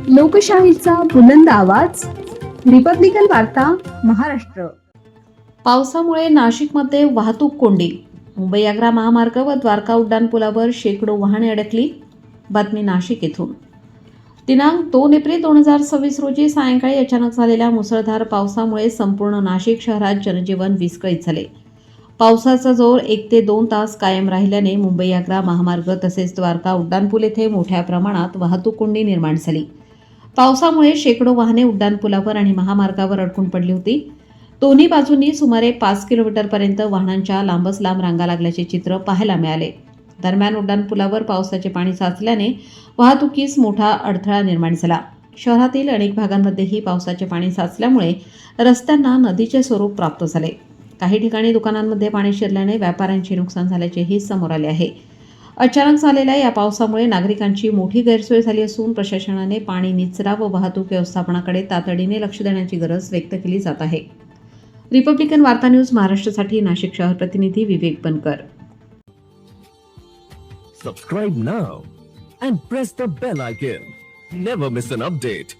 लोकशाहीचा बुलंद आवाज, रिपब्लिकन वार्ता, महाराष्ट्र. पावसामुळे नाशिकमध्ये वाहतूक कोंडी. मुंबई आग्रा महामार्ग व द्वारका उड्डाणपुलावर शेकडो वाहने अडकली. बातमी नाशिक येथून. दिनांक 2 एप्रिल 2026 रोजी सायंकाळी अचानक झालेल्या मुसळधार पावसामुळे संपूर्ण नाशिक शहरात जनजीवन विस्कळीत झाले. पावसाचा जोर 1 ते 2 तास कायम राहिल्याने मुंबई आग्रा महामार्ग तसेच द्वारका उड्डाणपूल येथे मोठ्या प्रमाणात वाहतूक कोंडी निर्माण झाली. पावसामुळे शेकडो वाहने उड्डाणपुलावर आणि महामार्गावर अडकून पडली होती. दोन्ही बाजूंनी सुमारे 5 किलोमीटरपर्यंत वाहनांच्या लांबच लांब रांगा लागल्याचे चित्र पाहायला मिळाले. दरम्यान उड्डाणपुलावर पावसाचे पाणी साचल्याने वाहतुकीस मोठा अडथळा निर्माण झाला. शहरातील अनेक भागांमध्येही पावसाचे पाणी साचल्यामुळे रस्त्यांना नदीचे स्वरूप प्राप्त झाले. काही ठिकाणी दुकानांमध्ये पाणी शिरल्याने व्यापाऱ्यांचे नुकसान झाल्याचेही समोर आले आहे. अचानक झालेल्या या पावसामुळे नागरिकांची मोठी गैरसोय झाली असून प्रशासनाने पाणी निचरा व वाहतूक व्यवस्थापनाकडे तातडीने लक्ष देण्याची गरज व्यक्त केली जात आहे. रिपब्लिकन वार्ता न्यूज महाराष्ट्रासाठी नाशिक शहर प्रतिनिधी विवेक बनकर. Subscribe now and press the bell icon. Never miss an update.